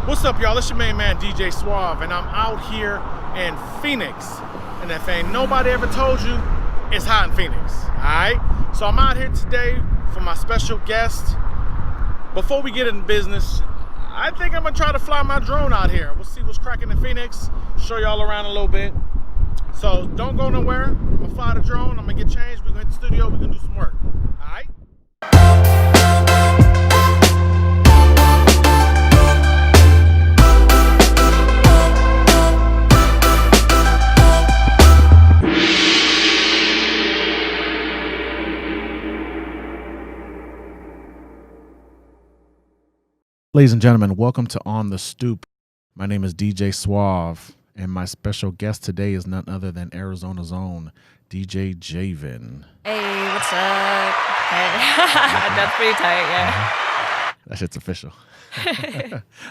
What's up, y'all? It's your main man, DJ Suave, and I'm out here in Phoenix. And if ain't nobody ever told you, it's hot in Phoenix, all right? So I'm out here today for my special guest. Before we get in business, I think I'm gonna try to fly my drone out here. We'll see what's cracking in Phoenix, show y'all around a little bit. So don't go nowhere. I'm gonna fly the drone, I'm gonna get changed, we're gonna hit the studio, we're gonna do some work, all right? Ladies and gentlemen, welcome to On the Stoop. My name is DJ Suave, and my special guest today is none other than Arizona's own DJ Javin. Hey, what's up? Hey. That's pretty tight, yeah. That shit's official.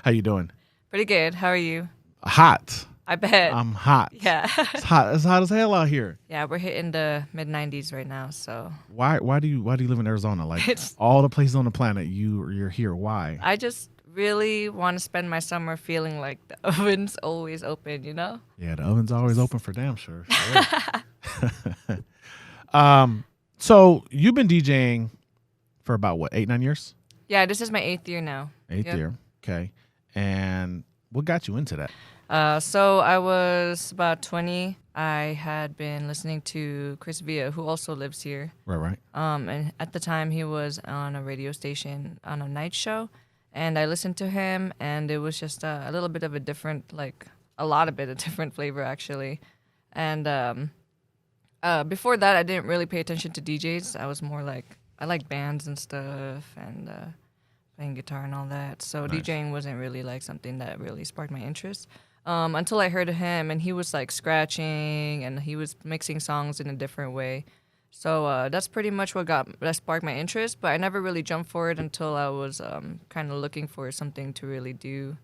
How you doing? Pretty good. How are you? Hot. I bet. I'm hot. Yeah. It's hot. It's hot as hell out here. Yeah, we're hitting the mid-90s right now, so. Why do you live in Arizona? Like all the places on the planet, you're here. Why? I just really want to spend my summer feeling like the oven's always open, you know? Yeah, the oven's always open for damn sure. So you've been DJing for about what, 8-9 years? Yeah, this is my 8th year now. Eighth year. Okay. And what got you into that? So I was about 20. I had been listening to Chris Villa, who also lives here. Right. And at the time, he was on a radio station on a night show. And I listened to him, and it was just a little bit of a different, like, a different flavor, actually. And before that, I didn't really pay attention to DJs. I was more like, I like bands and stuff, and playing guitar and all that. So Nice. DJing wasn't really, like, something that really sparked my interest. Until I heard him, and he was, like, scratching, and he was mixing songs in a different way. So that's pretty much that sparked my interest, but I never really jumped for it until I was kind of looking for something to really do.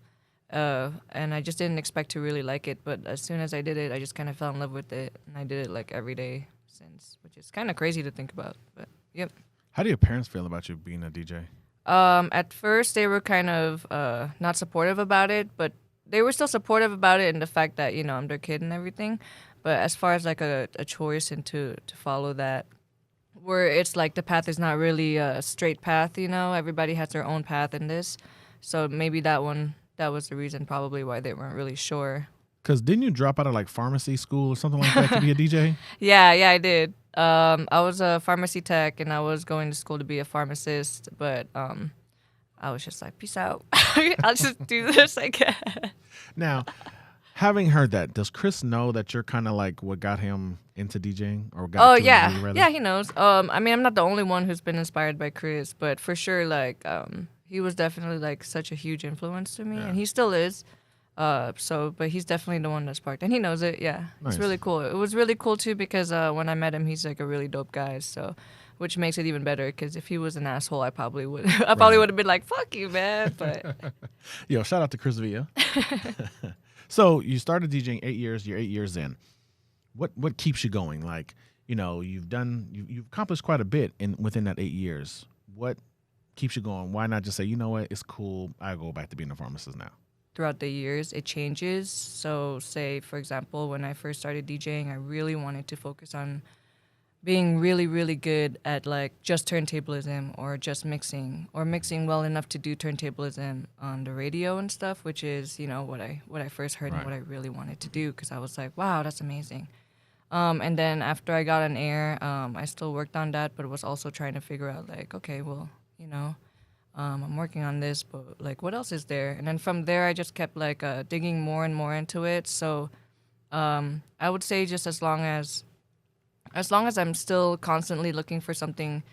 And I just didn't expect to really like it, but as soon as I did it, I just kind of fell in love with it, and I did it like every day since, which is kind of crazy to think about, but yep. How do your parents feel about you being a DJ? At first, they were kind of not supportive about it, but they were still supportive about it in the fact that, you know, I'm their kid and everything. But as far as like a choice and to follow that, where it's like the path is not really a straight path, you know, everybody has their own path in this. So maybe that was the reason probably why they weren't really sure. Because didn't you drop out of like pharmacy school or something like that to be a DJ? Yeah, I did. I was a pharmacy tech and I was going to school to be a pharmacist, but I was just like, peace out. I'll just do this, I guess. Now, having heard that, does Chris know that you're kind of like what got him into DJing or got to yeah. it, rather? Yeah, he knows. I mean, I'm not the only one who's been inspired by Chris, but for sure, like, he was definitely like such a huge influence to me, and he still is. But he's definitely the one that sparked, and he knows it. Yeah, Nice. It's really cool. It was really cool too because when I met him, he's like a really dope guy. So, which makes it even better because if he was an asshole, I probably would have been like, "Fuck you, man." But Yo, shout out to Chris Villa. So you started DJing 8 years. You're 8 years in. What keeps you going? Like, you know, you've accomplished quite a bit within that 8 years. What keeps you going? Why not just say, you know what, it's cool. I go back to being a pharmacist now. throughout the years, it changes. So, say, for example, when I first started DJing, I really wanted to focus on being really, really good at, like, just turntablism or just mixing or mixing well enough to do turntablism on the radio and stuff, which is, you know, what I first heard and what I really wanted to do because I was like, wow, that's amazing. And then after I got on air, I still worked on that, but was also trying to figure out, like, okay, well, you know, I'm working on this, but, like, what else is there? And then from there, I just kept, like, digging more and more into it. So I would say just as long as I'm still constantly looking for something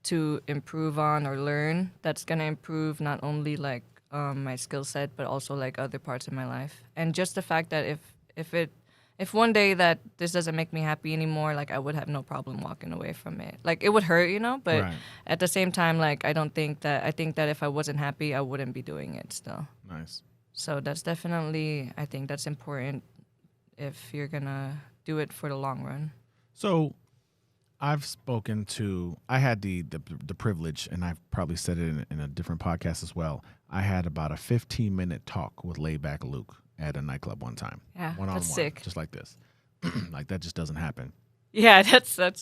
to improve on or learn, that's going to improve not only, like, my skill set, but also, like, other parts of my life. And just the fact that if one day that this doesn't make me happy anymore, like, I would have no problem walking away from it. Like, it would hurt, you know, but at the same time, like, I think that if I wasn't happy, I wouldn't be doing it still. Nice. So that's definitely, I think that's important if you're going to do it for the long run. So I've spoken to, I had the privilege, and I've probably said it in a different podcast as well. I had about a 15-minute talk with Laidback Luke at a nightclub one time. Yeah, One-on-one, that's sick. just like this. Like that just doesn't happen. Yeah, that's And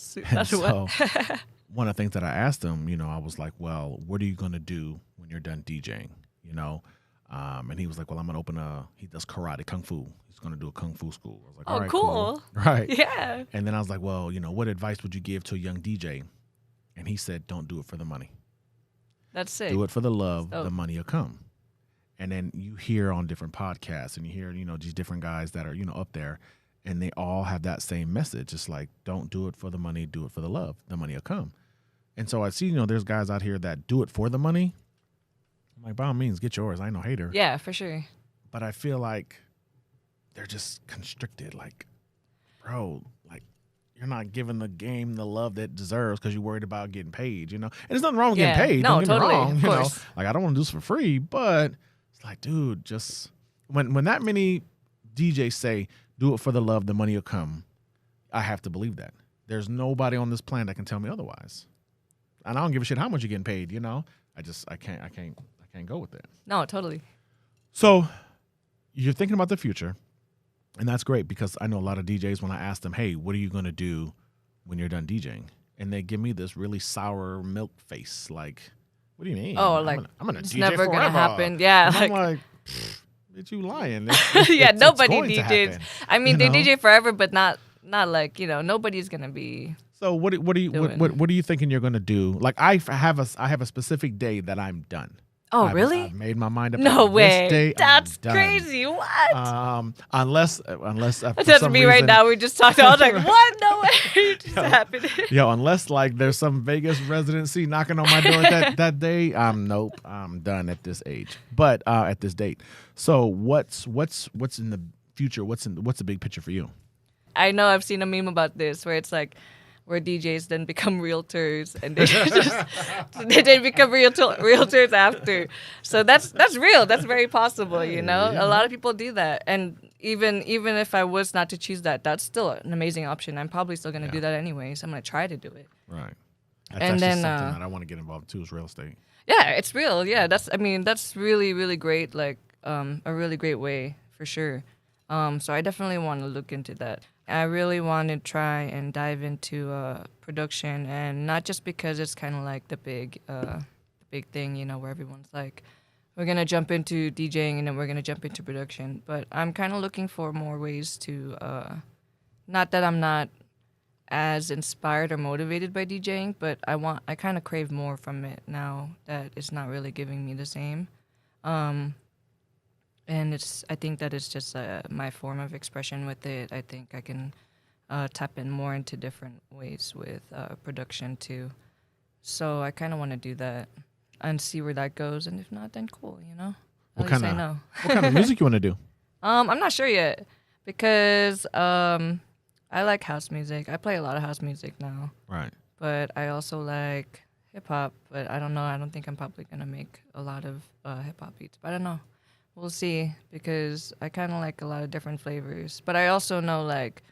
so what. one of the things that I asked him, I was like, well, what are you going to do when you're done DJing? And he was like, well, I'm going to he does karate, kung fu. He's going to do a kung fu school. I was like, all right, cool. Right. Yeah. And then I was like, well, what advice would you give to a young DJ? And he said, don't do it for the money. That's sick. Do it for the love. So, the money will come. And then you hear on different podcasts and you hear, these different guys that are, up there, and they all have that same message. It's like, don't do it for the money, do it for the love. The money will come. And so I see, there's guys out here that do it for the money. I'm like, by all means, get yours. I ain't no hater. yeah, for sure. But I feel like they're just constricted. Like, bro, like, you're not giving the game the love that it deserves because you're worried about getting paid, And there's nothing wrong with getting paid. No, Don't get totally. me wrong. Of course. Like, I don't want to do this for free, but it's like, dude, just when that many DJs say, do it for the love, the money will come, I have to believe that. There's nobody on this planet that can tell me otherwise. And I don't give a shit how much you're getting paid, I can't go with that. No, totally. So you're thinking about the future, and that's great because I know a lot of DJs, when I ask them, hey, what are you going to do when you're done DJing? And they give me this really sour milk face. Like, what do you mean? Oh, like, I'm gonna it's DJ never forever. gonna happen. Yeah, And I'm like, like, bitch, you lying. yeah, It's nobody going to DJs. happen, I mean, they you know? DJ forever, but not like, nobody's gonna be. So what are you thinking you're gonna do? Like, I have a specific day that I'm done. Oh, really? I've made my mind up. No This way. day, That's I'm done. crazy. What? Unless That's me right now. We just talked. I was like, what? No way. It just happened. Unless like there's some Vegas residency knocking on my door that day, nope, I'm done at this age. But at this date. So what's in the future? What's the big picture for you? I know I've seen a meme about this where it's like, where DJs then become realtors and they become realtors after. So that's real. That's very possible, Yeah. A lot of people do that. And even if I was not to choose that, that's still an amazing option. I'm probably still going to do that anyways. I'm going to try to do it. Right. That's And actually then, something that I want to get involved too is real estate. Yeah, it's real. Yeah, that's really, really great. Like a really great way for sure. So I definitely want to look into that. I really want to try and dive into production, and not just because it's kind of like the big thing, where everyone's like, we're gonna jump into DJing and then we're gonna jump into production. But I'm kind of looking for more ways to, not that I'm not as inspired or motivated by DJing, but I kind of crave more from it now that it's not really giving me the same. And I think that it's just my form of expression with it. I think I can tap in more into different ways with production too. So I kind of want to do that and see where that goes. And if not, then cool, At least I know. What kind of music you want to do? I'm not sure yet because I like house music. I play a lot of house music now. Right. But I also like hip hop. But I don't know. I don't think I'm probably gonna make a lot of hip hop beats. But I don't know. We'll see, because I kind of like a lot of different flavors. But I also know, like,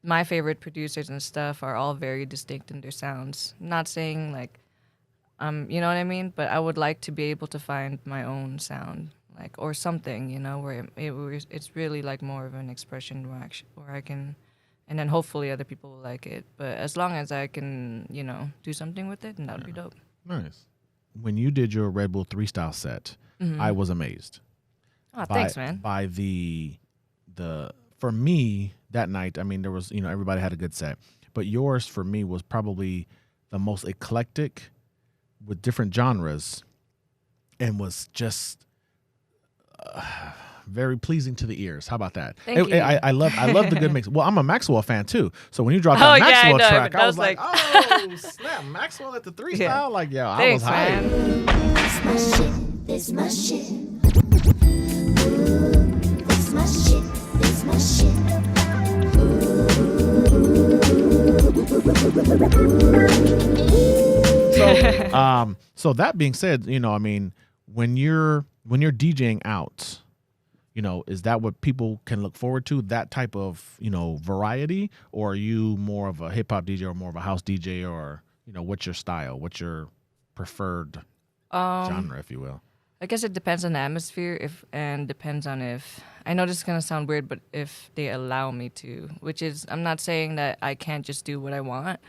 my favorite producers and stuff are all very distinct in their sounds. I'm not saying, like, you know what I mean? But I would like to be able to find my own sound, like, or something, where it's really, like, more of an expression where I can, and then hopefully other people will like it. But as long as I can, do something with it, then that would be dope. Nice. When you did your Redbull Threestyle set, I was amazed. Oh, thanks, man. By the for me that night, I mean, there was, everybody had a good set, but yours for me was probably the most eclectic with different genres, and was just very pleasing to the ears. How about that? Thank you. I love the good mix. Well, I'm a Maxwell fan too, so when you dropped that Maxwell track, I was like, oh snap, Maxwell at the Threestyle, Yeah. like, yo, Thanks, I was hyped. man. This my shit, this my shit. This my shit, this my shit. So that being said, I mean, when you're DJing out, is that what people can look forward to? That type of, variety? Or are you more of a hip hop DJ or more of a house DJ, or, what's your style? What's your preferred genre, if you will? I guess it depends on the atmosphere and depends on if, I know this is going to sound weird, but if they allow me to, which is, I'm not saying that I can't just do what I want,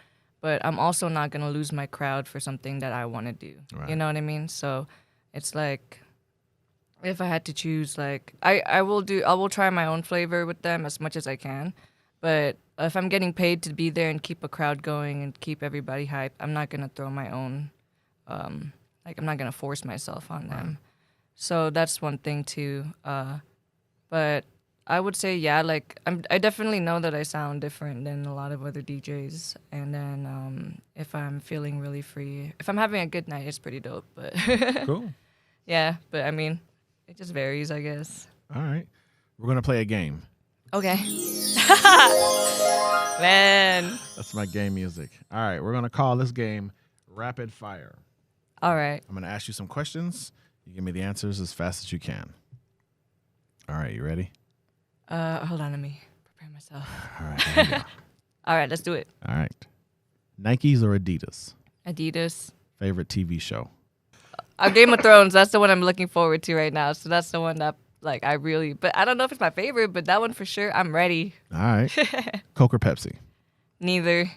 but I'm also not going to lose my crowd for something that I want to do. Right. You know what I mean? So it's like, if I had to choose, like, I will try my own flavor with them as much as I can. But if I'm getting paid to be there and keep a crowd going and keep everybody hyped, I'm not going to throw my own, I'm not going to force myself on them. Right. So that's one thing too. But I would say, yeah, like, I definitely know that I sound different than a lot of other DJs. And then if I'm feeling really free, if I'm having a good night, it's pretty dope. But Cool. Yeah, but I mean, it just varies, I guess. All right. We're going to play a game. Okay. Man. That's my game music. All right. We're going to call this game Rapid Fire. All right. I'm going to ask you some questions. You give me the answers as fast as you can. All right. You ready? Hold on. Let me prepare myself. All right. Here we go. All right. Let's do it. All right. Nikes or Adidas? Adidas. Favorite TV show? Game of Thrones. That's the one I'm looking forward to right now. So that's the one that, like, but I don't know if it's my favorite, but that one for sure, I'm ready. All right. Coke or Pepsi? Neither.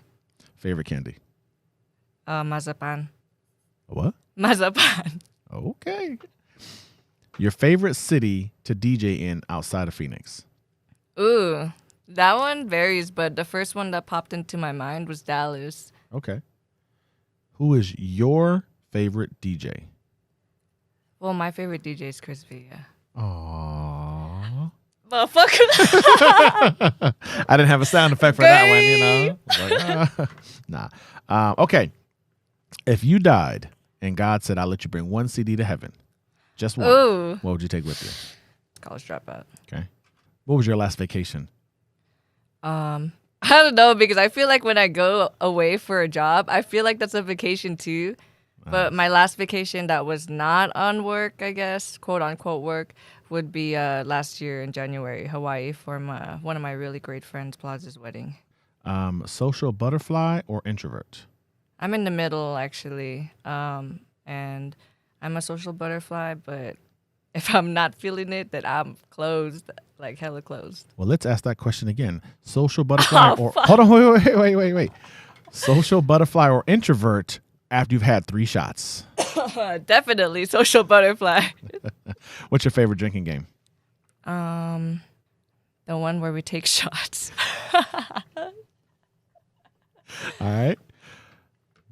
Favorite candy? Mazapan. What? Mazapan. Okay. Your favorite city to DJ in outside of Phoenix? Ooh, that one varies, but the first one that popped into my mind was Dallas. Okay. Who is your favorite DJ? Well, my favorite DJ is Chris Villa. Aww. Motherfucker. I didn't have a sound effect for that one, Nah. Okay. If you died and God said, I'll let you bring one CD to heaven, just one, Ooh. What would you take with you? College Dropout. Okay. What was your last vacation? I don't know, because I feel like when I go away for a job, I feel like that's a vacation too. But my last vacation that was not on work, I guess, quote unquote work, would be last year in January, Hawaii, for one of my really great friends, Plaza's wedding. Social butterfly or introvert? I'm in the middle, actually. And I'm a social butterfly, but if I'm not feeling it, then I'm closed, like hella closed. Well, let's ask that question again. Social butterfly or... Hold on, wait. Social butterfly or introvert after you've had 3 shots? Definitely social butterfly. What's your favorite drinking game? The one where we take shots. All right.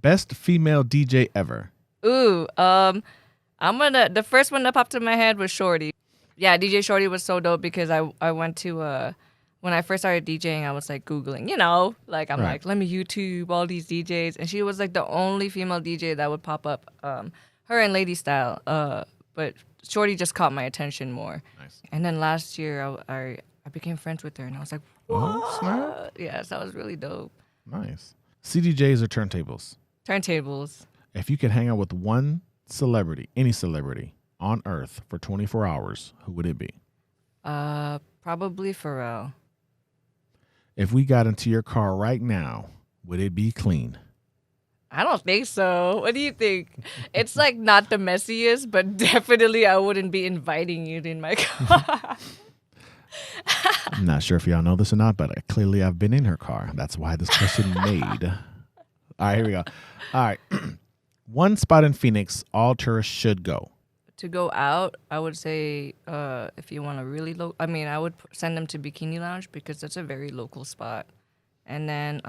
Best female DJ ever? Ooh, the first one that popped in my head was Shorty. Yeah, DJ Shorty was so dope because I went to, when I first started DJing, I was like Googling, I'm like, let me YouTube all these DJs. And she was like the only female DJ that would pop up, her and Lady Style. But Shorty just caught my attention more. Nice. And then last year, I became friends with her and I was like, what? Oh, snap. Yes, that was really dope. Nice. CDJs or turntables? Turntables. If you could hang out with one celebrity, any celebrity on Earth for 24 hours, who would it be? Probably Pharrell. If we got into your car right now, would it be clean? I don't think so. What do you think? It's like not the messiest, but definitely I wouldn't be inviting you in my car. I'm not sure if y'all know this or not, but clearly I've been in her car. That's why this question made. All right, here we go. All right. One spot in Phoenix all tourists should go. To go out, I would say if you want to really I would send them to Bikini Lounge because that's a very local spot. And then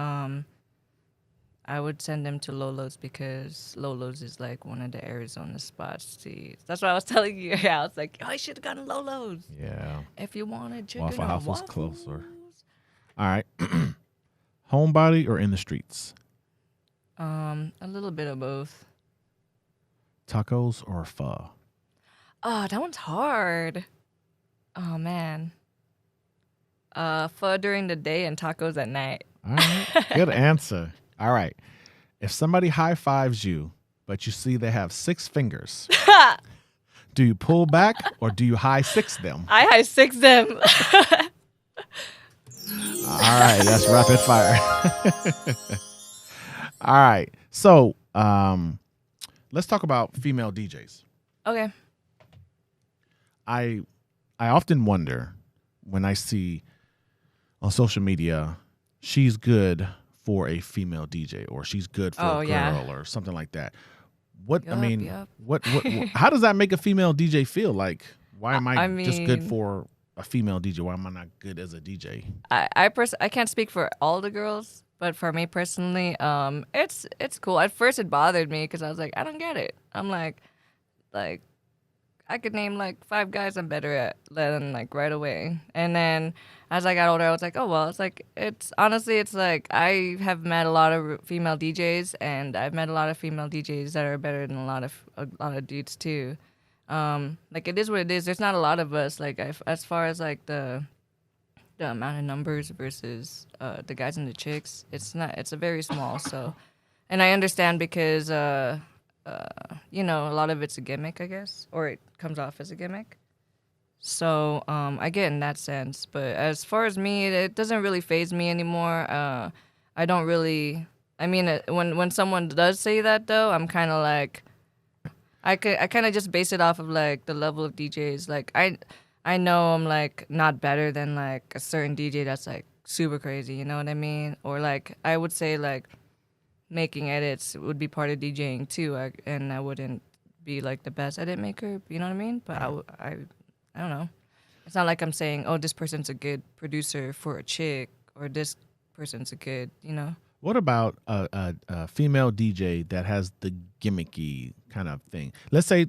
I would send them to Lolo's because Lolo's is like one of the Arizona spots. See, that's what I was telling you. Yeah, I was like, I should have gone to Lolo's. Yeah. If you wanted chicken Waffle or House was waffles. closer. All right. Homebody or in the streets? A little bit of both. Tacos or pho? Oh, that one's hard. Oh, man. Pho during the day and tacos at night. All right. Good answer. All right. If somebody high-fives you, but you see they have 6 fingers, Do you pull back or do you high six them? I high six them. All right, that's rapid fire. All right, so let's talk about female DJs. Okay. I often wonder when I see on social media, she's good for a female DJ or she's good for a girl yeah. or something like that. What I Yup, mean, yup. what how does that make a female DJ feel? Like, why am I just good mean- for a female DJ? Why am I not good as a DJ? I can't speak for all the girls, but for me personally, it's cool. At first, it bothered me because I was like, I don't get it. I'm like I could name like 5 guys I'm better at than like right away. And then as I got older, I was like, oh well, it's honestly like I have met a lot of female DJs, and I've met a lot of female DJs that are better than a lot of dudes too. Like it is what it is. There's not a lot of us. Like as far as like the amount of numbers versus the guys and the chicks, it's a very small. So, and I understand because you know, a lot of it's a gimmick, I guess, or it comes off as a gimmick. So I get in that sense. But as far as me, it doesn't really faze me anymore. I don't really. I mean, when someone does say that though, I'm kind of like. I kind of just base it off of like the level of DJs. Like I know I'm like not better than like a certain DJ that's like super crazy. You know what I mean? Or like I would say like making edits would be part of DJing too. And I wouldn't be like the best edit maker. You know what I mean? But I don't know. It's not like I'm saying, oh, this person's a good producer for a chick, or this person's a good, you know. What about a female DJ that has the gimmicky kind of thing? Let's say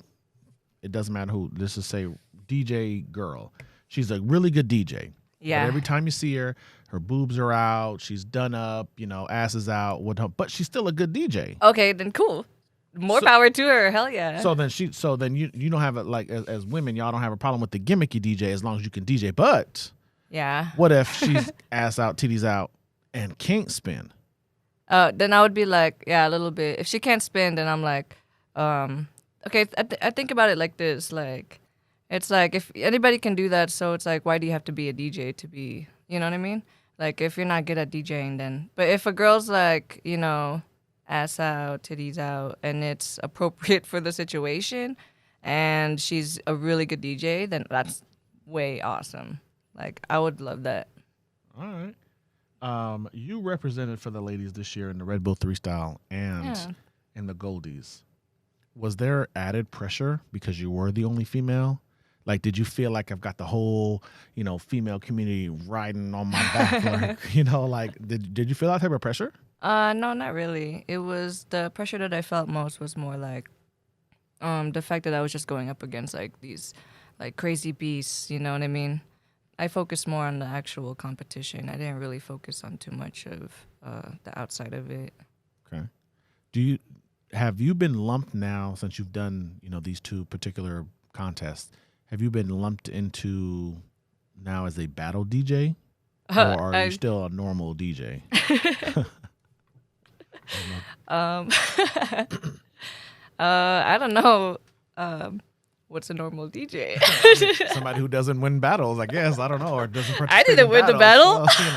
it doesn't matter who. Let's just say DJ girl. She's a really good DJ. Yeah. But every time you see her, her boobs are out. She's done up. You know, ass is out. But she's still a good DJ. Okay, then cool. More power to her. Hell yeah. So then you don't have it like as women, y'all don't have a problem with the gimmicky DJ as long as you can DJ. But yeah. what if she's ass out, titties out, and can't spin? Then I would be like, yeah, a little bit. If she can't spin, then I'm like, okay. I think about it like this. Like, it's like if anybody can do that, so it's like, why do you have to be a DJ to be? You know what I mean? Like, if you're not good at DJing, then. But if a girl's like, you know, ass out, titties out, and it's appropriate for the situation, and she's a really good DJ, then that's way awesome. Like, I would love that. All right. You represented for the ladies this year in the Redbull Threestyle and in the Goldies. Was there added pressure because you were the only female? Like, did you feel like I've got the whole, you know, female community riding on my back? Like, you know, like, did you feel that type of pressure? No, not really. It was the pressure that I felt most was more like the fact that I was just going up against like these like crazy beasts, you know what I mean? I focused more on the actual competition. I didn't really focus on too much of the outside of it. Okay. Have you been lumped now since you've done, you know, these 2 particular contests? Have you been lumped into now as a battle DJ? Or are you still a normal DJ? I don't know. What's a normal DJ? Somebody who doesn't win battles, I guess. I don't know, or doesn't participate. I didn't win the battle. So, you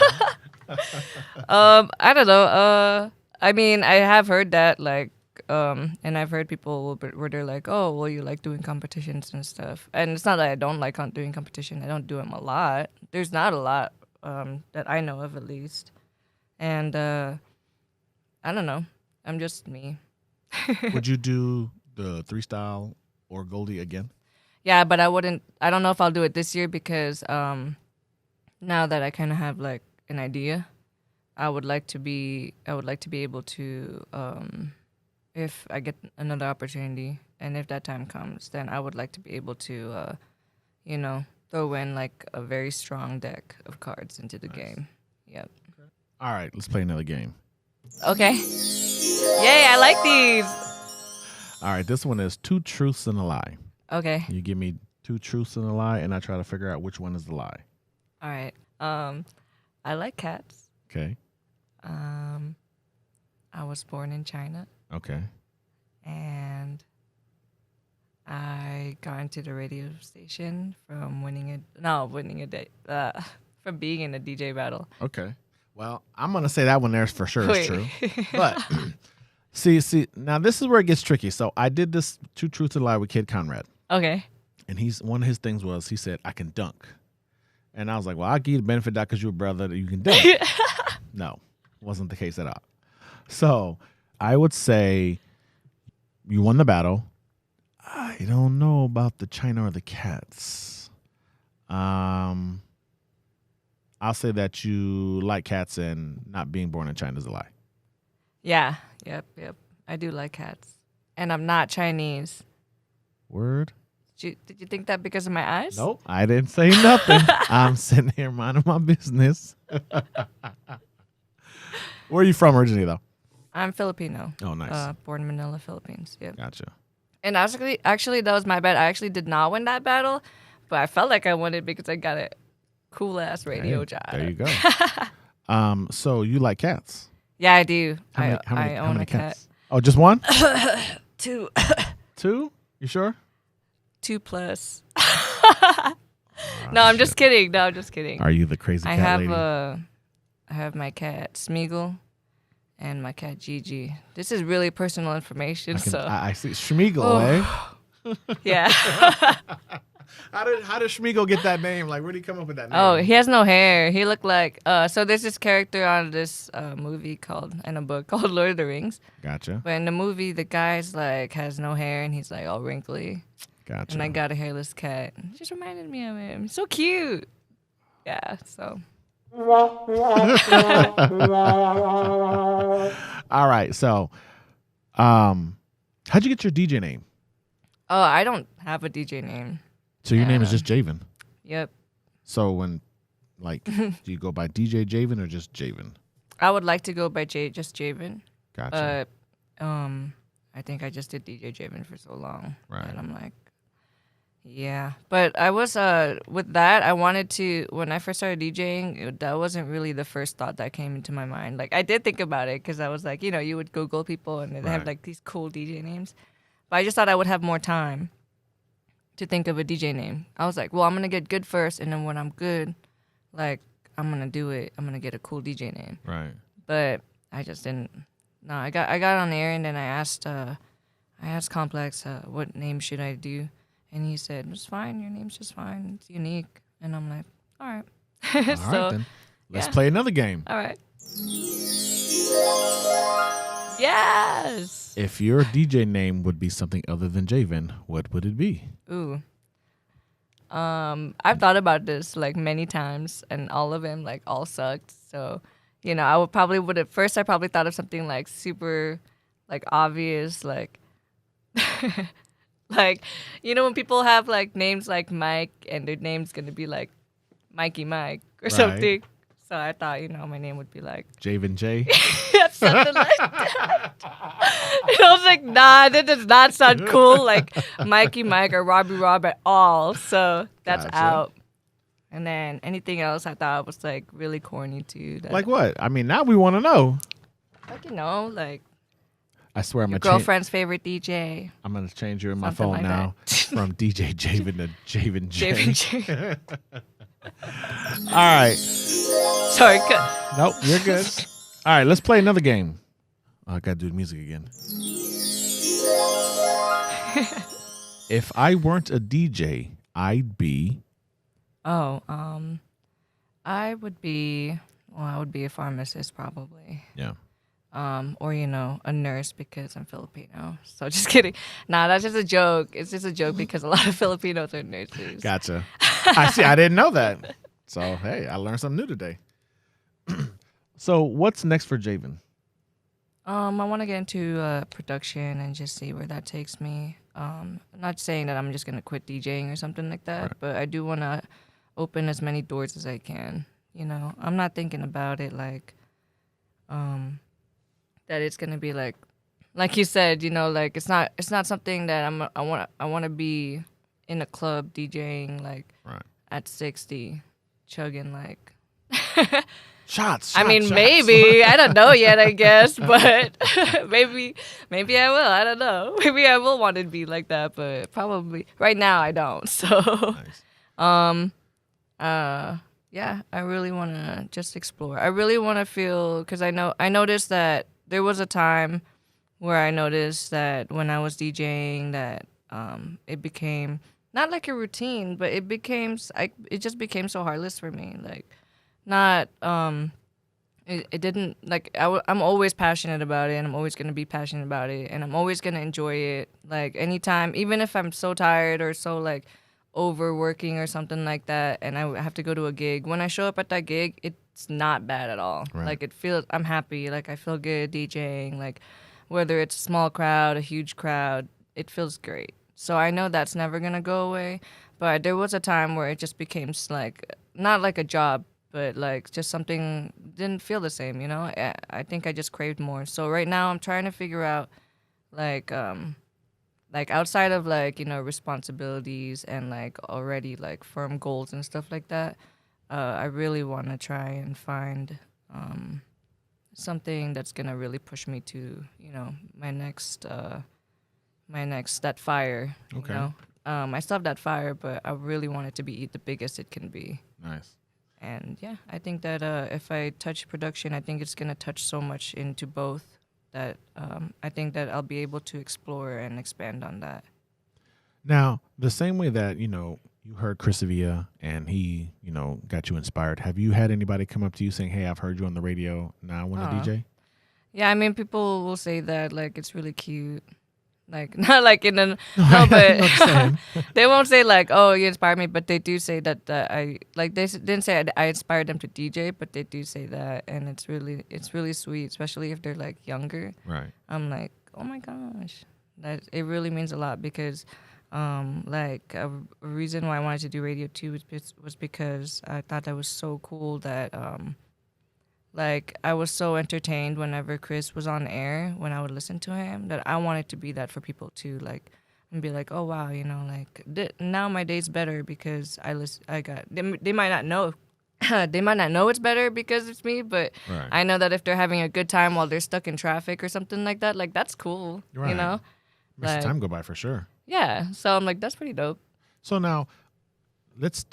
know. I don't know. I mean, I have heard that, like, and I've heard people where they're like, oh, well, you like doing competitions and stuff. And it's not that I don't like doing competition. I don't do them a lot. There's not a lot that I know of, at least. And I don't know. I'm just me. Would you do the Threestyle or Goldie again? Yeah, but I wouldn't. I don't know if I'll do it this year because now that I kind of have like an idea, I would like to be able to, if I get another opportunity and if that time comes, then I would like to be able to, you know, throw in like a very strong deck of cards into the game. Yep. Okay. All right, let's play another game. Okay. Yay! I like these. All right, this one is 2 truths and a lie. Okay. You give me 2 truths and a lie, and I try to figure out which one is the lie. All right. I like cats. Okay. I was born in China. Okay. And I got into the radio station from from being in a DJ battle. Okay. Well, I'm gonna say that one there for sure is Wait. true. But see, now this is where it gets tricky. So I did this Two Truths and a Lie with Kid Conrad, Okay. and one of his things was he said I can dunk, and I was like, well, I'll give you the benefit of that because you're a brother that you can dunk. No, wasn't the case at all. So I would say you won the battle. I don't know about the China or the cats. I'll say that you like cats and not being born in China is a lie. Yeah. Yep. I do like cats. And I'm not Chinese. Word? Did you think that because of my eyes? Nope. I didn't say nothing. I'm sitting here minding my business. Where are you from originally, though? I'm Filipino. Oh, nice. Born in Manila, Philippines. Yep. Gotcha. And actually, that was my bad. I actually did not win that battle, but I felt like I won it because I got a cool ass radio job. There you go. So you like cats? Yeah, I do. How I own many a cat. cats? Oh, just one? 2. 2? You sure? 2+. No, I'm just kidding. Are you the crazy cat lady? I have my cat Smeagol and my cat Gigi. This is really personal information. I see. Schmeagol, eh? Yeah. How did Schmeagol get that name? Like, where did he come up with that name? Oh, he has no hair. He looked like so there's this character on this movie and a book called Lord of the Rings. Gotcha. But in the movie, the guy's like has no hair and he's like all wrinkly. Gotcha. And I got a hairless cat. It just reminded me of him. So cute. Yeah. So. All right. So, how'd you get your DJ name? Oh, I don't have a DJ name. So your name is just Javin. Yep. So when, do you go by DJ Javin or just Javin? I would like to go by just Javin. Gotcha. I think I just did DJ Javin for so long. Right. And I'm like, yeah. But I was, with that, I wanted to, when I first started DJing, that wasn't really the first thought that came into my mind. Like, I did think about it because I was like, you would Google people and they have like these cool DJ names. But I just thought I would have more time to think of a DJ name. I was like, well, I'm going to get good first. And then when I'm good, like, I'm going to do it. I'm going to get a cool DJ name. Right. But I just didn't. No, I got on air and then I asked Complex, what name should I do? And he said, it's fine. Your name's just fine. It's unique. And I'm like, all right. All right, then. Let's play another game. All right. Yes. If your DJ name would be something other than Javin, what would it be? Ooh. I've thought about this like many times, and all of them like all sucked. So, I would at first I probably thought of something like super, like obvious, like, like, when people have like names like Mike and their name's gonna be like Mikey Mike or something. So I thought, my name would be like Javin J. something like that. And I was like, nah, that does not sound cool like Mikey Mike or Robbie Rob at all. So that's out. And then anything else I thought was like really corny too. Like what? I mean, now we want to know. Like, like I swear I'm your going to girlfriend's favorite DJ. I'm going to change you in my Something phone like now from DJ Javin to Javin J. Javin J. All right. Sorry. Nope, you're good. All right, let's play another game. Oh, I got to do the music again. If I weren't a DJ, I'd be... I would be a pharmacist probably. Yeah. Or, a nurse because I'm Filipino. So just kidding. Nah, that's just a joke. It's just a joke because a lot of Filipinos are nurses. Gotcha. I see. I didn't know that. So, hey, I learned something new today. So what's next for Javin? I want to get into production and just see where that takes me. I'm not saying that I'm just going to quit DJing or something like that, but I do want to open as many doors as I can. I'm not thinking about it like that it's going to be like you said, like it's not something that I want to be in a club DJing like at 60 chugging like Shots. I mean, shots. maybe. I don't know yet, I guess. But maybe I will. I don't know. Maybe I will want to be like that, but probably right now I don't. So, Nice. yeah, I really want to just explore. I really want to feel, because I noticed that there was a time where I noticed that when I was DJing that it became not like a routine, but it just became so heartless for me. Like, not it didn't like I'm always passionate about it, and I'm always gonna be passionate about it, and I'm always gonna enjoy it. Like anytime, even if I'm so tired or so like overworking or something like that, and I have to go to a gig. When I show up at that gig, it's not bad at all. Right. Like I'm happy. Like I feel good DJing. Like whether it's a small crowd, a huge crowd, it feels great. So I know that's never gonna go away. But there was a time where it just became like not like a job, but like just something didn't feel the same. I think I just craved more. So right now I'm trying to figure out like outside of like responsibilities and like already like firm goals and stuff like that, I really want to try and find something that's gonna really push me to my next that fire. Okay. I still have that fire, but I really want it to be the biggest it can be. Nice. And yeah, I think that if I touch production, I think it's gonna touch so much into both that I think that I'll be able to explore and expand on that. Now, the same way that, you heard Chris Avia and he, got you inspired, have you had anybody come up to you saying, hey, I've heard you on the radio, now I want to DJ? Yeah, I mean, people will say that, like, it's really cute. Like, not like in a, no, but they won't say, like, oh, you inspired me, but they do say that I, like, they didn't say I inspired them to DJ, but they do say that, and it's really sweet, especially if they're, like, younger. Right. I'm like, oh my gosh. It really means a lot because, like, a reason why I wanted to do radio too was because I thought that was so cool that, like, I was so entertained whenever Chris was on air when I would listen to him that I wanted to be that for people too, like, and be like, oh wow, like now my day's better because they might not know. They might not know it's better because it's me, but Right. I know that if they're having a good time while they're stuck in traffic or something like that, like that's cool, Right. Makes Like, the time go by for sure. yeah. So I'm like, that's pretty dope. So now, let's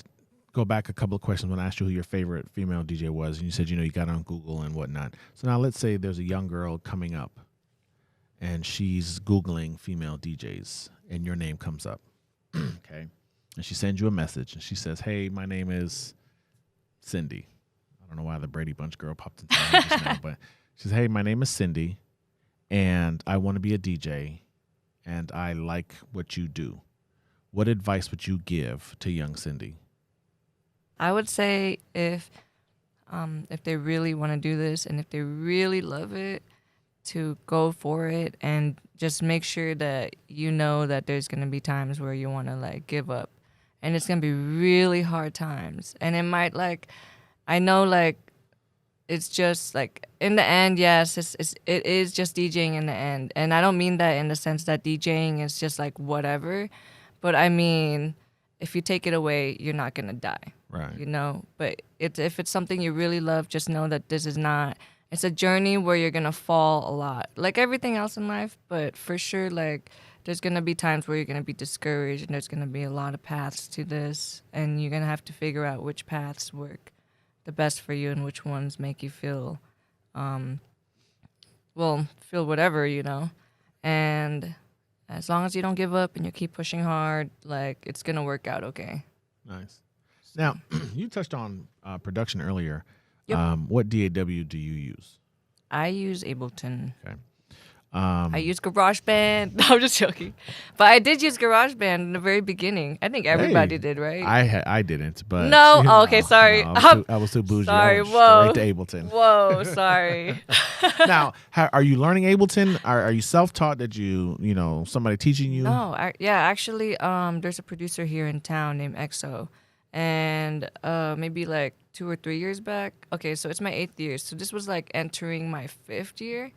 go back a couple of questions when I asked you who your favorite female DJ was, and you said, you got on Google and whatnot. So now let's say there's a young girl coming up, and she's Googling female DJs, and your name comes up, okay? And she sends you a message, and she says, hey, my name is Cindy. I don't know why the Brady Bunch girl popped into my head just now, but she says, hey, my name is Cindy, and I want to be a DJ, and I like what you do. What advice would you give to young Cindy? I would say if they really want to do this and if they really love it, to go for it and just make sure that that there's going to be times where you want to like give up, and it's going to be really hard times, and it might like I know like it's just like in the end, yes, it is just DJing in the end, and I don't mean that in the sense that DJing is just like whatever, but I mean if you take it away, you're not going to die. Right. But if it's something you really love, just know that it's a journey where you're going to fall a lot, like everything else in life. But for sure, like there's going to be times where you're going to be discouraged, and there's going to be a lot of paths to this, and you're going to have to figure out which paths work the best for you and which ones make you feel, feel whatever, and as long as you don't give up and you keep pushing hard, like it's going to work out okay. Nice. Now, you touched on production earlier. Yep. What DAW do you use? I use Ableton. Okay. I use GarageBand. No, I'm just joking. But I did use GarageBand in the very beginning. I think everybody did, right? I didn't, but no. Oh, okay, sorry. No, I was too bougie. Sorry. I went Whoa. straight to Ableton. Whoa. Sorry. Now, are you learning Ableton? Are you self-taught? Did you somebody teaching you? No. Actually, there's a producer here in town named EXO, and maybe like 2 or 3 years back. Okay, so it's my 8th year. So this was like entering my 5th year.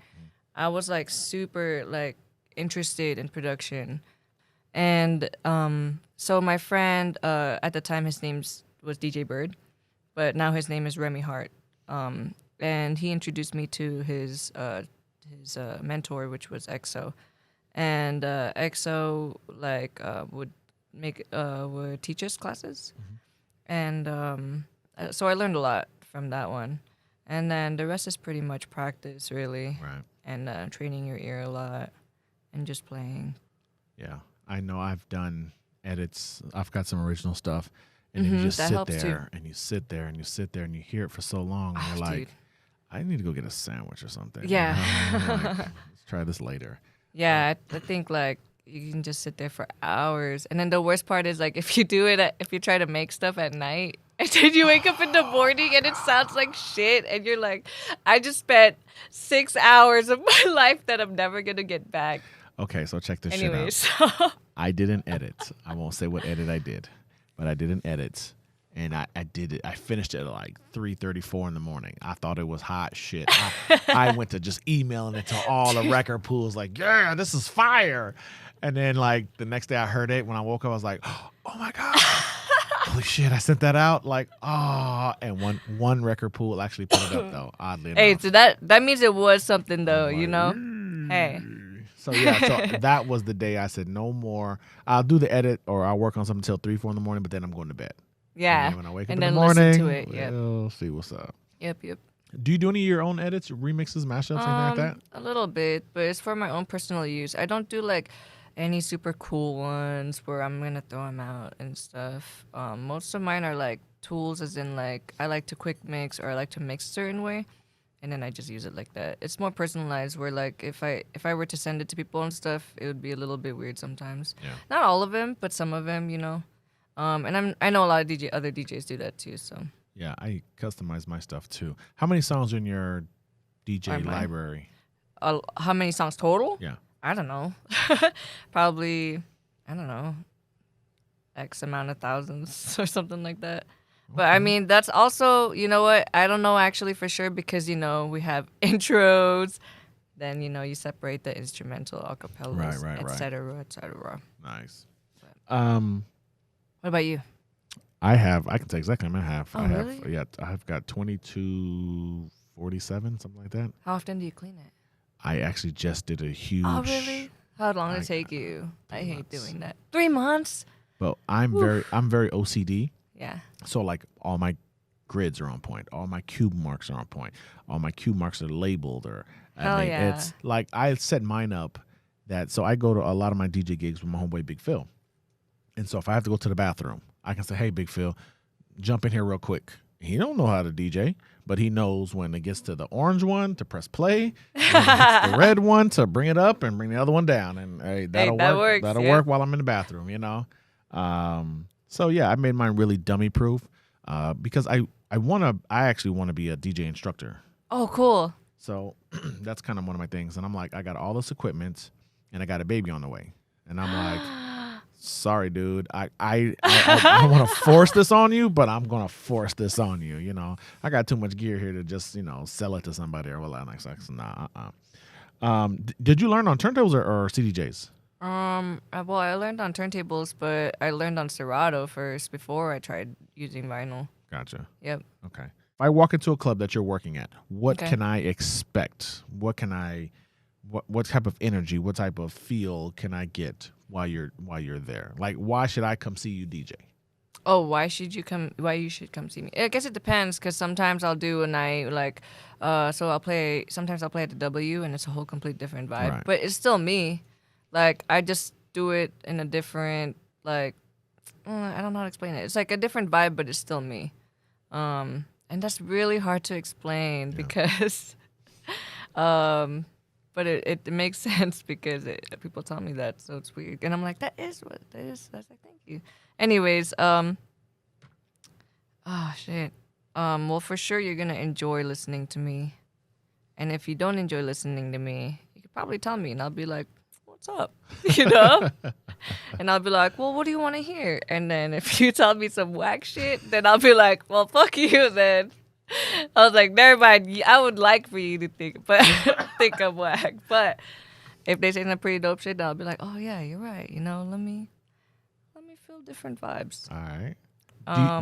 I was like super like interested in production, and so my friend at the time his name was DJ Bird, but now his name is Remy Hart. And he introduced me to his mentor, which was EXO, and EXO would teach us classes, and so I learned a lot from that one, and then the rest is pretty much practice, really, Right. and training your ear a lot, and just playing. Yeah, I know. I've done edits. I've got some original stuff, and then you just that sit helps there, too. and you sit there, and you sit there, and you hear it for so long, and you're like, Dude. I need to go get a sandwich or something. Yeah. You know? Like, let's try this later. Yeah, I think like you can just sit there for hours, and then the worst part is like if you try to make stuff at night, and then you wake up in the morning and it sounds like shit, and you're like, I just spent 6 hours of my life that I'm never gonna get back. Okay, so check this Anyways, shit out. I did an edit. I won't say what edit I did, but I did an edit, and I did it. I finished it at like 3:34 in the morning. I thought it was hot shit. I went to just emailing it to all the record pools, like, yeah, this is fire. And then like the next day I heard it. When I woke up, I was like, oh my god, holy shit, I sent that out. Like, oh, and one record pool actually put it up though. Oddly enough. hey, so that means it was something though, I'm you like, know? Hey. So yeah, so that was the day I said no more. I'll do the edit or I'll work on something until 3, 4 in the morning, but then I'm going to bed. Yeah. And then when I wake up And in the then listen morning, to it, yep. we'll see what's up. Yep. Do you do any of your own edits, remixes, mashups, anything like that? A little bit, but it's for my own personal use. I don't do like any super cool ones where I'm gonna throw them out and stuff. Most of mine are like tools, as in like I like to quick mix or I like to mix a certain way, and then I just use it like that. It's more personalized. Where like if I were to send it to people and stuff, it would be a little bit weird sometimes. Yeah. Not all of them, but some of them, you know. And I know a lot of other DJs do that too. So Yeah, I customize my stuff too. How many songs are in your DJ Are mine? library? how many songs total? Yeah. I don't know. Probably, I don't know, X amount of thousands or something like that. But I mean, that's also, you know what? I don't know actually for sure because, you know, we have intros. Then, you know, you separate the instrumental, acapellas, Right. et cetera, et cetera. Nice. What about you? I can say exactly how I have. Oh, I have really? yeah, I've got 2247, something like that. How often do you clean it? I actually just did a huge Oh, really? How long did it take you? I hate doing that. 3 months? Well, I'm very OCD. Yeah. So like all my grids are on point. All my cube marks are on point. All my cube marks are labeled or Hell yeah. it's like I set mine up that so I go to a lot of my DJ gigs with my homeboy Big Phil. And so if I have to go to the bathroom, I can say, "Hey Big Phil, jump in here real quick." He don't know how to DJ, but he knows when it gets to the orange one to press play, when it gets the red one to bring it up and bring the other one down. And hey, that'll that work. works, That'll yeah. work while I'm in the bathroom, you know. So yeah, I made mine really dummy proof because I actually want to be a DJ instructor. Oh, cool. So that's kind of one of my things. And I'm like, I got all this equipment and I got a baby on the way. And I'm like, sorry, dude. I want to force this on you, but I'm going to force this on you. You know, I got too much gear here to just, you know, sell it to somebody or whatever. Nah. Did you learn on turntables or CDJs? Well, I learned on turntables, but I learned on Serato first before I tried using vinyl. Gotcha. Yep. Okay. If I walk into a club that you're working at, what Okay. can I expect? What type of energy, what type of feel can I get while you're there? Like, why should I come see you DJ? Oh, why you should come see me? I guess it depends, because sometimes I'll do a night like, sometimes I'll play at the W, and it's a whole complete different vibe. Right. But it's still me. Like, I just do it in a different, like, I don't know how to explain it. It's like a different vibe, but it's still me. And that's really hard to explain because, but it makes sense because people tell me that, so it's weird. And I'm like, that is what that is. That's like, thank you. Anyways, oh shit. Well, for sure you're gonna enjoy listening to me, and if you don't enjoy listening to me, you could probably tell me, and I'll be like, what's up, you know? And I'll be like, well, what do you want to hear? And then if you tell me some whack shit, then I'll be like, well, fuck you then. I was like, never mind. I would like for you to think I'm whack. But if they say some pretty dope shit, then I'll be like, oh yeah, you're right. You know, let me feel different vibes. All right.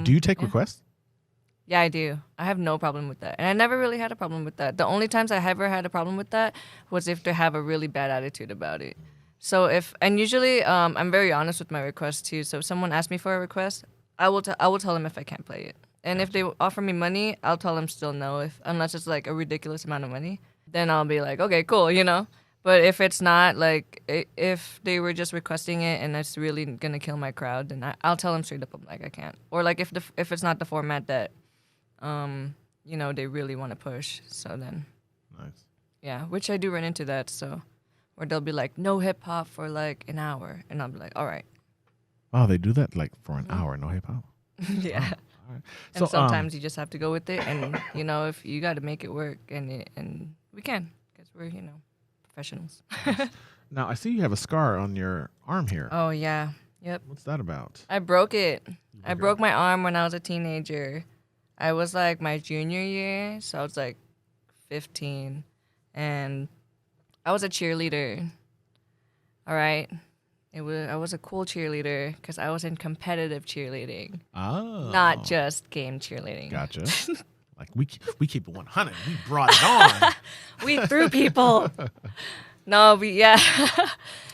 Do you take requests? Yeah, I do. I have no problem with that. And I never really had a problem with that. The only times I ever had a problem with that was if they have a really bad attitude about it. So and usually I'm very honest with my requests too. So if someone asks me for a request, I will tell them if I can't play it. And if they offer me money, I'll tell them still no, unless it's like a ridiculous amount of money. Then I'll be like, okay, cool, you know? But if it's not, like, if they were just requesting it and it's really gonna kill my crowd, then I'll tell them straight up, I'm like, I can't. Or like if it's not the format that, you know, they really want to push. So then, Nice. yeah, which I do run into that. So, where they'll be like, no hip hop for like an hour, and I'll be like, all right. Oh, they do that like for an hour, no hip hop. Yeah. All right. And So sometimes you just have to go with it, and you know, if you got to make it work, and we can, because we're, you know, professionals. now I see you have a scar on your arm here. Oh yeah, yep. What's that about? I broke it. I broke my arm when I was a teenager. I was like my junior year, so I was like 15, and I was a cheerleader. All right. I was a cool cheerleader because I was in competitive cheerleading, not just game cheerleading. Gotcha. Like we keep it 100. We brought it on. We threw people. No, yeah.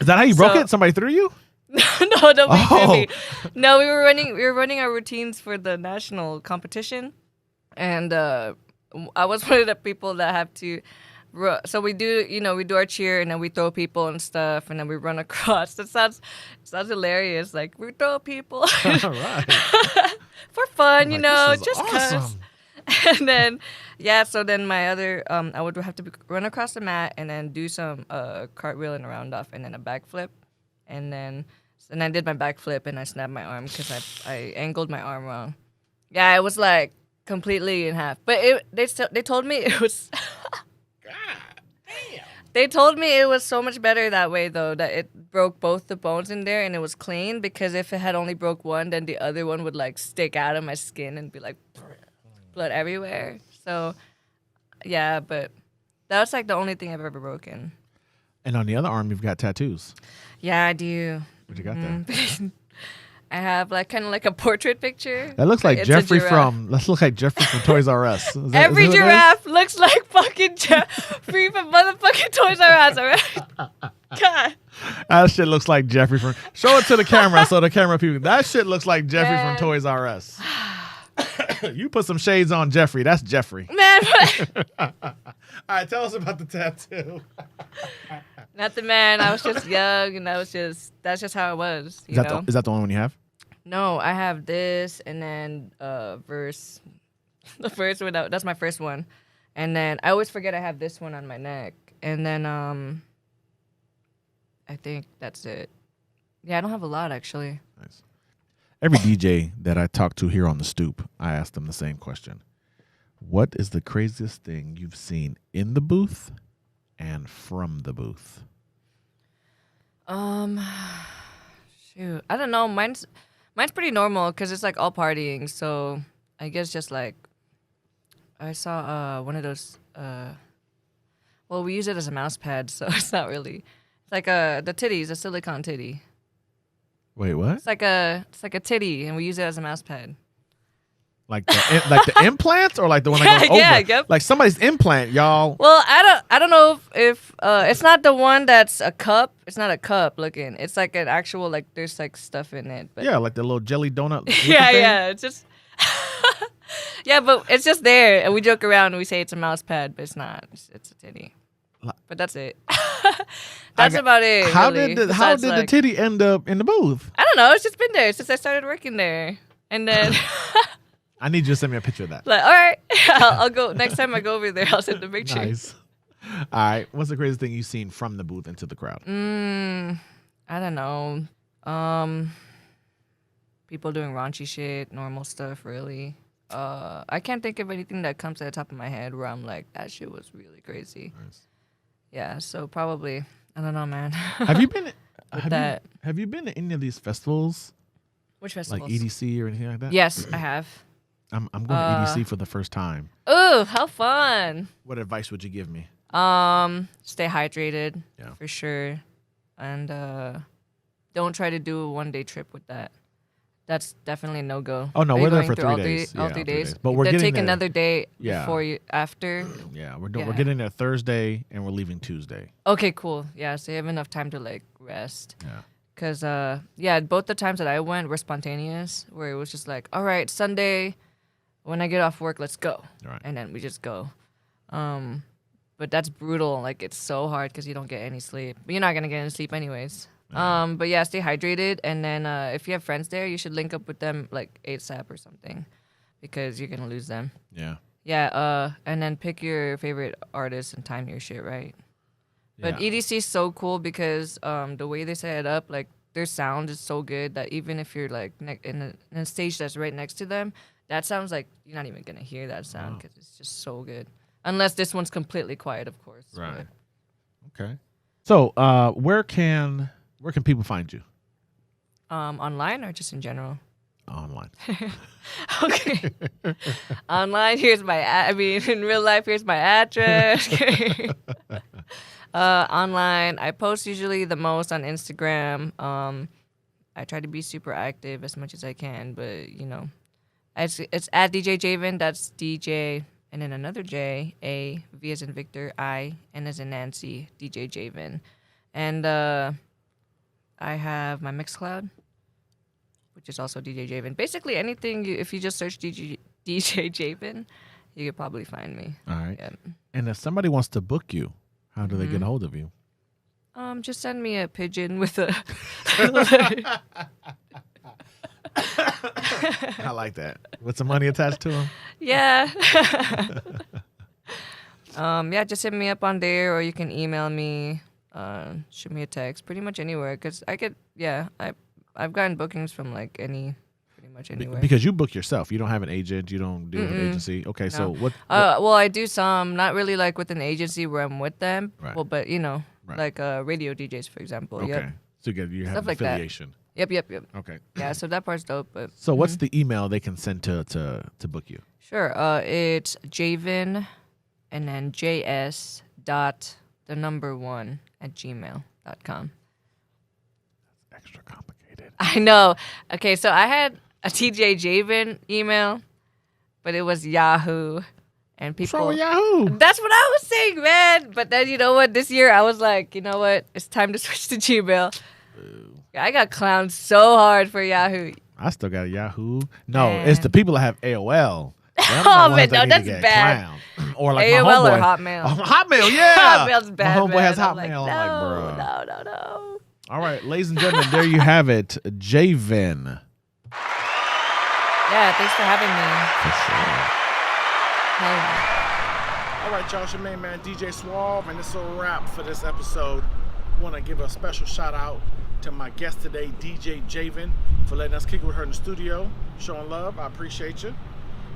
Is that how you broke it? Somebody threw you? No, nobody threw me. No, we were running our routines for the national competition, and I was one of the people that have to. So we do, you know, we do our cheer and then we throw people and stuff and then we run across. It sounds hilarious. Like we throw people All right. for fun, you Like, know, this is just cause. awesome. And then, yeah. So then my other, I would have to run across the mat and then do some cartwheel and a round off and then a backflip, and I did my backflip and I snapped my arm because I angled my arm wrong. Yeah, it was like completely in half. But they told me it was. They told me it was so much better that way, though, that it broke both the bones in there and it was clean, because if it had only broke one, then the other one would, like, stick out of my skin and be, like, blood everywhere. So, yeah, but that was, like, the only thing I've ever broken. And on the other arm, you've got tattoos. Yeah, I do. What you got there? I have, like, kind of like a portrait picture. That looks like It's a Jeffrey giraffe. Let's look like Jeffrey from Toys R Us. Every giraffe looks like fucking Jeffrey from motherfucking Toys R Us, all right? God. That shit looks like Jeffrey from. Show it to the camera so the camera people. That shit looks like Jeffrey Man. from Toys R Us. You put some shades on Jeffrey. That's Jeffrey. Man, All right, tell us about the tattoo. not the man. I was just young, and that's just how it was. You know? Is that the only one you have? No, I have this, and then verse. The first one, that's my first one, and then I always forget I have this one on my neck, and then I think that's it. Yeah, I don't have a lot actually. Nice. Every DJ that I talk to here on the Stoop, I ask them the same question. What is the craziest thing you've seen in the booth and from the booth? Shoot, I don't know. Mine's pretty normal because it's like all partying. So I guess just like I saw one of those. Well, we use it as a mouse pad, so it's not really. It's like the titties, a silicone titty. Wait, what? It's like a titty, and we use it as a mouse pad. Like the implants, or like the one that goes over? Yeah, yep. Like somebody's implant, y'all. Well, I don't know if it's not the one that's a cup. It's not a cup looking. It's like an actual, like, there's like stuff in it. But Yeah, like the little jelly donut. yeah, thing. yeah. It's just yeah, but it's just there, and we joke around and we say it's a mouse pad, but it's not. It's a titty. But that's it. That's about it. How really. did the Besides, like, titty end up in the booth? I don't know. It's just been there since I started working there, and then. I need you to send me a picture of that. Like, all right, I'll go next time I go over there. I'll send a picture. Nice. All right. What's the craziest thing you've seen from the booth into the crowd? I don't know. People doing raunchy shit, normal stuff, really. I can't think of anything that comes to the top of my head where I'm like, that shit was really crazy. Nice. Yeah, so probably, I don't know, man. Have you been? that. Have you been to any of these festivals, Which like festivals? EDC or anything like that? Yes, I have. I'm going to EDC for the first time. Ooh, how fun. What advice would you give me? Stay hydrated, Yeah. for sure. And don't try to do a one-day trip with that. That's definitely a no-go. Oh, no, Are you we're there going for through 3 all days. All Yeah, 3 3 days. days. But we're then getting take there. another day Yeah. before you after. Yeah, we're Yeah. getting there Thursday and we're leaving Tuesday. Okay, cool. Yeah, so you have enough time to like rest. Yeah. Cause yeah, both the times that I went were spontaneous, where it was just like, all right, Sunday, when I get off work, let's go, Right. and then we just go. But that's brutal. Like it's so hard because you don't get any sleep. But you're not gonna get any sleep anyways. But yeah, stay hydrated, and then if you have friends there, you should link up with them like ASAP or something, because you're gonna lose them. Yeah. Yeah. And then pick your favorite artist and time your shit right. But Yeah. EDC is so cool because the way they set it up, like their sound is so good that even if you're like in a stage that's right next to them, that sounds like you're not even gonna hear that sound because it's just so good. Unless this one's completely quiet, of course. Right. Okay. So, where can people find you? Online or just in general? Online. Okay. Online, here's my. In real life, here's my address. Online, I post usually the most on Instagram. I try to be super active as much as I can, but you know, it's at DJ Javin. That's DJ and then another J, A, V as in Victor, I, N as in Nancy, DJ Javin, and I have my Mixcloud, which is also DJ Javin. Basically, anything if you just search DJ Javin, you could probably find me. All right. Yep. And if somebody wants to book you, how do they get a hold of you? Just send me a pigeon with a. I like that. With some money attached to them? Yeah. Yeah, just hit me up on there, or you can email me, shoot me a text, pretty much anywhere. Cause I've gotten bookings from like pretty much anywhere. Because you book yourself. You don't have an agent. You don't deal with an agency. Okay, so what? Well, I do some, not really like with an agency where I'm with them. Right. Well, but you know, Right. like radio DJs, for example. Okay. Yep. So you have Stuff an like that. affiliation. Yep. Okay. Yeah, so that part's dope. But So what's the email they can send to book you? sure. It's Javin, and then JS.1@gmail.com. Extra complicated. I know. Okay, so I had a TJ Javin email, but it was Yahoo, and What's people. wrong with Yahoo? That's what I was saying, man. But then you know what? This year I was like, you know what? It's time to switch to Gmail. I got clowned so hard for Yahoo. I still got a Yahoo. No, Man. it's the people that have AOL. Oh man, no, that's bad. Or like AOL my or homeboy. Hotmail. Oh, Hotmail, yeah. Hotmail's bad. My homeboy man. has I'm like, Hotmail. no, I'm like, bro. no. All right, ladies and gentlemen, there you have it, Javin. Yeah, thanks for having me. For sure. Hell yeah. All right, y'all, it's your main man, DJ Suave, and this is a wrap for this episode. Want to give a special shout out to my guest today, DJ Javin, for letting us kick it with her in the studio, showing love. I appreciate you.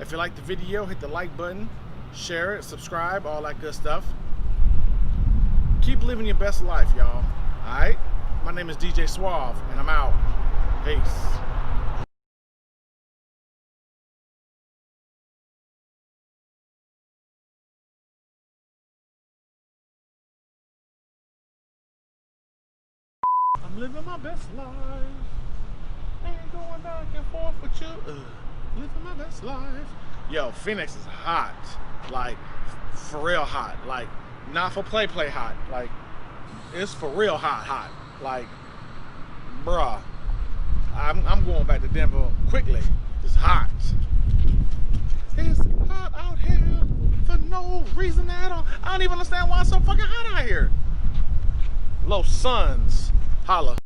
If you like the video, hit the like button, share it, subscribe, all that good stuff. Keep living your best life, y'all. All right? My name is DJ Suave, and I'm out. Peace. I'm living my best life. Ain't going back and forth with you. Living my best life. Yo, Phoenix is hot. Like, for real hot. Like, not for play hot. Like, it's for real hot. Like, bruh. I'm going back to Denver quickly. It's hot. It's hot out here for no reason at all. I don't even understand why it's so fucking hot out here. Low suns. Holla.